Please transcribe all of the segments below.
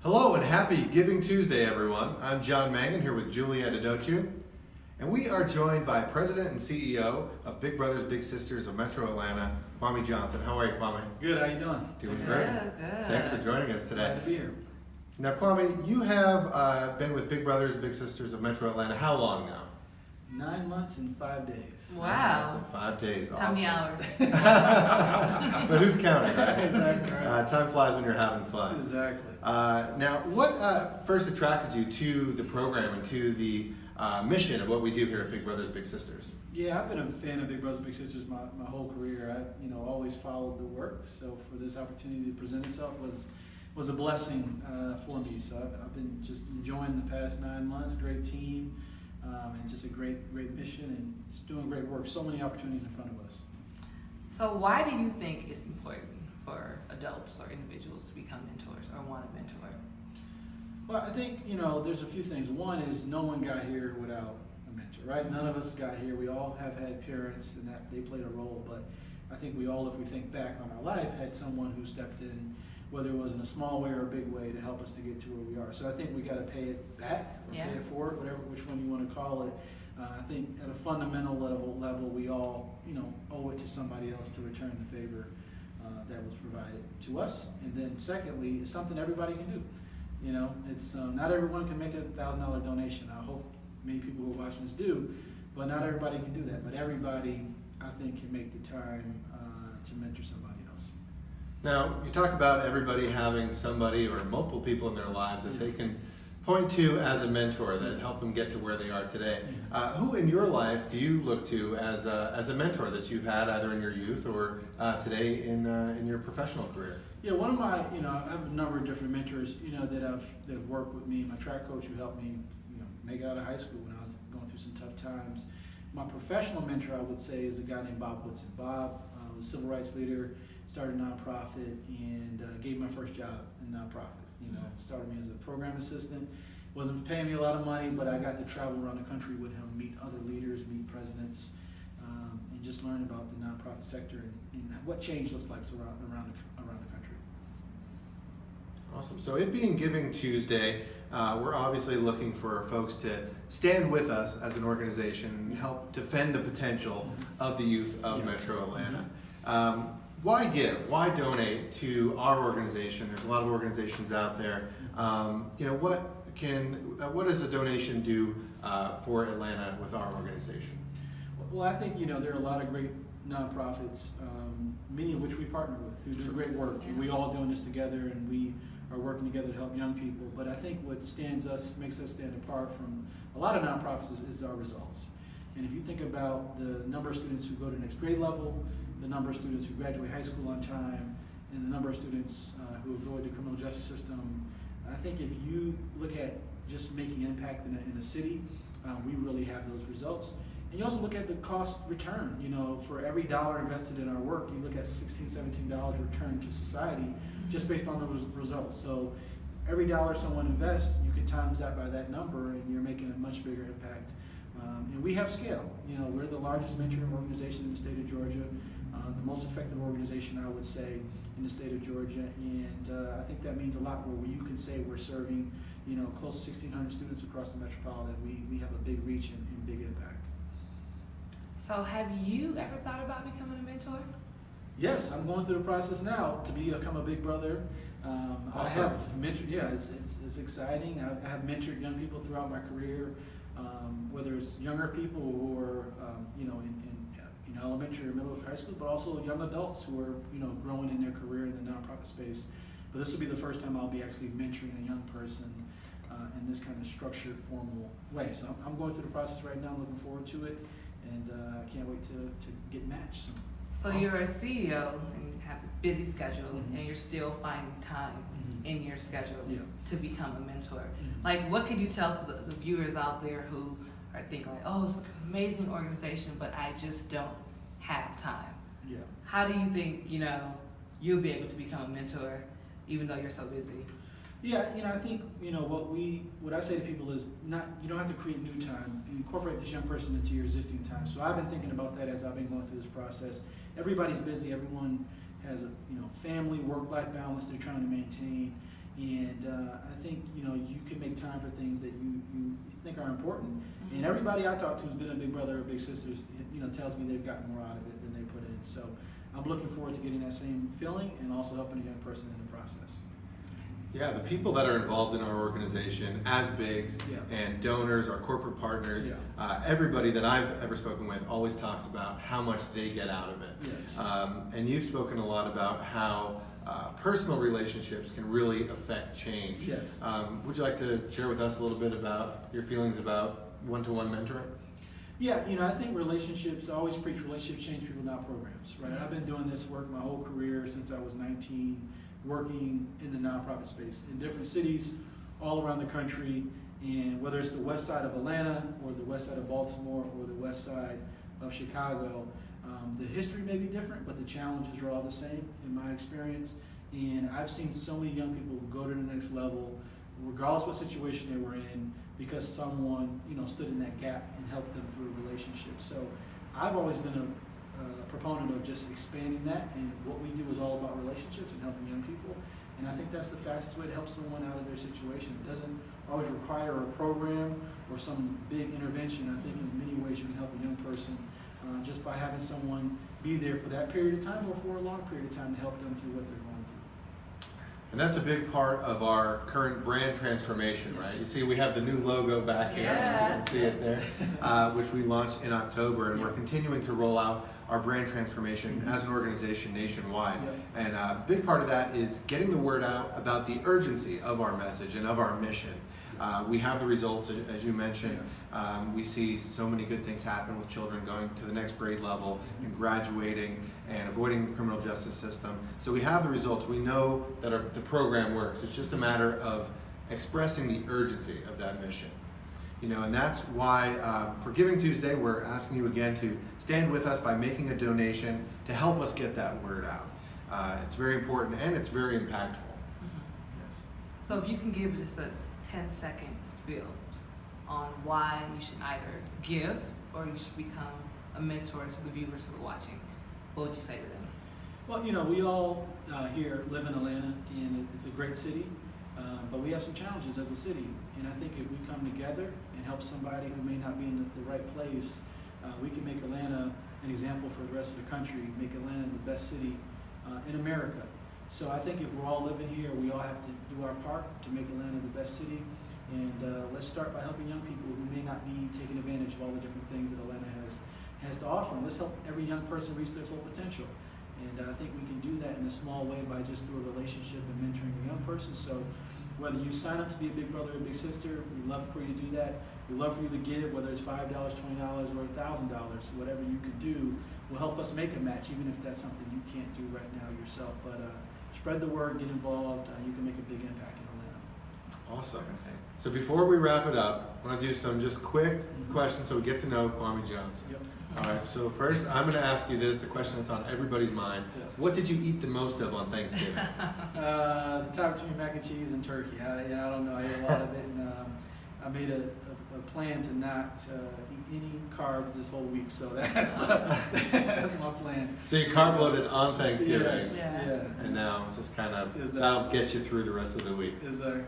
Hello and happy Giving Tuesday, everyone. I'm John Mangan here with Juliet Adochu, and we are joined by President and CEO of Big Brothers Big Sisters of Metro Atlanta, Kwame Johnson. How are you, Kwame? Good, how you doing? Doing great. Good. Thanks for joining us today. Glad to be here. Now, Kwame, you have been with Big Brothers Big Sisters of Metro Atlanta how long now? 9 months and 5 days. Wow. 9 months and 5 days. How many hours? But who's counting, right? Exactly right. Time flies when you're having fun. Exactly. Now, what first attracted you to the program and to the mission of what we do here at Big Brothers Big Sisters? Yeah, I've been a fan of Big Brothers Big Sisters my whole career. I always followed the work, so for this opportunity to present itself was a blessing for me. So I've been just enjoying the past 9 months. Great team, and just a great mission, and just doing great work. So many opportunities in front of us. So why do you think it's important for adults or individuals to become mentors or want a mentor? Well, I think, there's a few things. One is no one got here without a mentor, right? None of us got here. We all have had parents and that they played a role, but I think we all, if we think back on our life, had someone who stepped in, whether it was in a small way or a big way, to help us to get to where we are. So I think we got to pay it back or pay it forward, which one you want to call it. I think at a fundamental level, we all, owe it to somebody else to return the favor that was provided to us. And then secondly, it's something everybody can do. It's not everyone can make $1,000 donation. I hope many people who are watching this do, but not everybody can do that. But everybody, I think, can make the time to mentor somebody else. Now, you talk about everybody having somebody or multiple people in their lives that they can point to as a mentor that help them get to where they are today. Who in your life do you look to as a mentor that you've had either in your youth or today in your professional career? Yeah, one of my, I have a number of different mentors, that have worked with me. My track coach who helped me, make it out of high school when I was going through some tough times. My professional mentor, I would say, is a guy named Bob Woodson. Bob was a civil rights leader, started a nonprofit, and gave me my first job in nonprofit. Started me as a program assistant. Wasn't paying me a lot of money, but I got to travel around the country with him, meet other leaders, meet presidents, and just learn about the nonprofit sector and what change looks like around the country. Awesome. So it being Giving Tuesday, we're obviously looking for folks to stand with us as an organization and help defend the potential of the youth of Metro Atlanta. Why give? Why donate to our organization? There's a lot of organizations out there. What does a donation do for Atlanta with our organization? Well, I think there are a lot of great nonprofits, many of which we partner with, who do great work. Yeah. We all doing this together, and we are working together to help young people. But I think what makes us stand apart from a lot of nonprofits is our results. And if you think about the number of students who go to the next grade level, the number of students who graduate high school on time, and the number of students who avoid the criminal justice system, I think if you look at just making impact in a city, we really have those results. And you also look at the cost return. For every dollar invested in our work, you look at $16, $17 return to society just based on the results. So every dollar someone invests, you can times that by that number, and you're making a much bigger impact. And we have scale. We're the largest mentoring organization in the state of Georgia, the most effective organization, I would say, in the state of Georgia. And I think that means a lot where you can say we're serving, close to 1,600 students across the metropolitan. We have a big reach and big impact. So have you ever thought about becoming a mentor? Yes, I'm going through the process now to become a big brother. Awesome. I have mentored. Yeah, it's exciting. I have mentored young people throughout my career, whether it's younger people who are in elementary or middle or high school, but also young adults who are growing in their career in the nonprofit space. But this will be the first time I'll be actually mentoring a young person in this kind of structured, formal way. So I'm going through the process right now. Looking forward to it, and I can't wait to get matched soon. So Awesome. You're a CEO and you have this busy schedule, and you're still finding time in your schedule to become a mentor. Like, what could you tell to the viewers out there who are thinking like, oh, it's an amazing organization, but I just don't have time? Yeah. How do you think, you'll be able to become a mentor even though you're so busy? Yeah, I think, what I say to people is you don't have to create new time. Incorporate this young person into your existing time. So I've been thinking about that as I've been going through this process. Everybody's busy. Everyone has a, family, work-life balance they're trying to maintain. And I think, you know, you can make time for things that you think are important. And everybody I talk to who's been a big brother or big sister, you know, tells me they've gotten more out of it than they put in. So I'm looking forward to getting that same feeling and also helping a young person in the process. Yeah, the people that are involved in our organization as bigs and donors, our corporate partners, everybody that I've ever spoken with always talks about how much they get out of it. Yes. And you've spoken a lot about how personal relationships can really affect change. Yes. Would you like to share with us a little bit about your feelings about one-to-one mentoring? Yeah, you know, I think relationships, I always preach relationships change people, not programs, right? I've been doing this work my whole career since I was 19, working in the nonprofit space in different cities all around the country, and whether it's the west side of Atlanta or the west side of Baltimore or the west side of Chicago, the history may be different, but the challenges are all the same in my experience. And I've seen so many young people go to the next level, regardless what situation they were in, because someone, you know, stood in that gap and helped them through a relationship. So I've always been a proponent of just expanding that, and what we do is all about relationships and helping young people. And I think that's the fastest way to help someone out of their situation. It doesn't always require a program or some big intervention. I think in many ways you can help a young person just by having someone be there for that period of time or for a long period of time to help them through what they're going through. And that's a big part of our current brand transformation, right? You see, we have the new logo back here, if you can see it there, which we launched in October, and we're continuing to roll out our brand transformation as an organization nationwide. And a big part of that is getting the word out about the urgency of our message and of our mission. We have the results, as you mentioned. We see so many good things happen with children going to the next grade level and graduating and avoiding the criminal justice system. So we have the results. We know that the program works. It's just a matter of expressing the urgency of that mission. You know, and that's why for Giving Tuesday, we're asking you again to stand with us by making a donation to help us get that word out. It's very important and it's very impactful. So if you can give just a 10-second spiel on why you should either give or you should become a mentor to the viewers who are watching, what would you say to them? Well, you know, we all here live in Atlanta, and it's a great city, but we have some challenges as a city. And I think if we come together and help somebody who may not be in the right place, we can make Atlanta an example for the rest of the country, make Atlanta the best city in America. So I think if we're all living here, we all have to do our part to make Atlanta the best city. And let's start by helping young people who may not be taking advantage of all the different things that Atlanta has to offer. And let's help every young person reach their full potential. And I think we can do that in a small way by just through a relationship and mentoring a young person. So whether you sign up to be a big brother or a big sister, we'd love for you to do that. We'd love for you to give, whether it's $5, $20, or $1,000, whatever you could do will help us make a match, even if that's something you can't do right now yourself. But spread the word, get involved. You can make a big impact in Atlanta. Awesome. So before we wrap it up, I want to do some just quick questions so we get to know Kwame Johnson. Yep. All right, so first I'm going to ask you this, the question that's on everybody's mind. What did you eat the most of on Thanksgiving? It's a tie between mac and cheese and turkey. I don't know, I ate a lot of it, and I made a plan to not eat any carbs this whole week, so that's my plan. So you carb loaded on Thanksgiving. Yes, Yeah. And now just kind of, Exactly. that'll get you through the rest of the week. Exactly.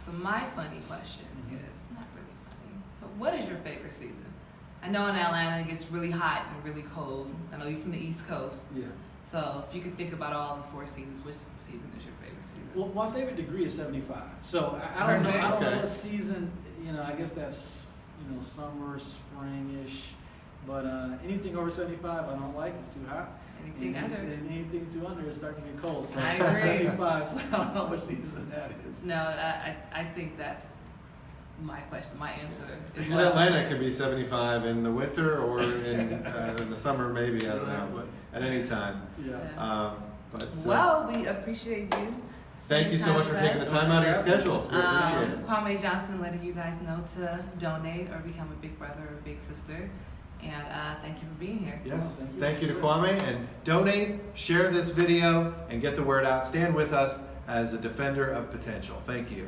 So my funny question is, not really funny, but what is your favorite season? I know in Atlanta it gets really hot and really cold. I know you're from the East Coast. Yeah. So if you could think about all the 4 seasons, which season is your favorite season? Well, my favorite degree is 75. So I don't know. I don't know Okay. what season. You know, I guess that's summer, spring-ish. But anything over 75, I don't like. It's too hot. Anything under? And anything too under is starting to get cold. So I agree. 75. So I don't know which season that is. No, I think that's my question, my answer. As In well. Atlanta, it could be 75 in the winter or in the summer, maybe, I don't know, but at any time. Yeah. Well, we appreciate you. Thank you so much for taking the time out of your schedule. We appreciate it. Kwame Johnson letting you guys know to donate or become a big brother or a big sister. And thank you for being here. Yes, Thank you. thank you to Kwame, and donate, share this video, and get the word out. Stand with us as a defender of potential. Thank you.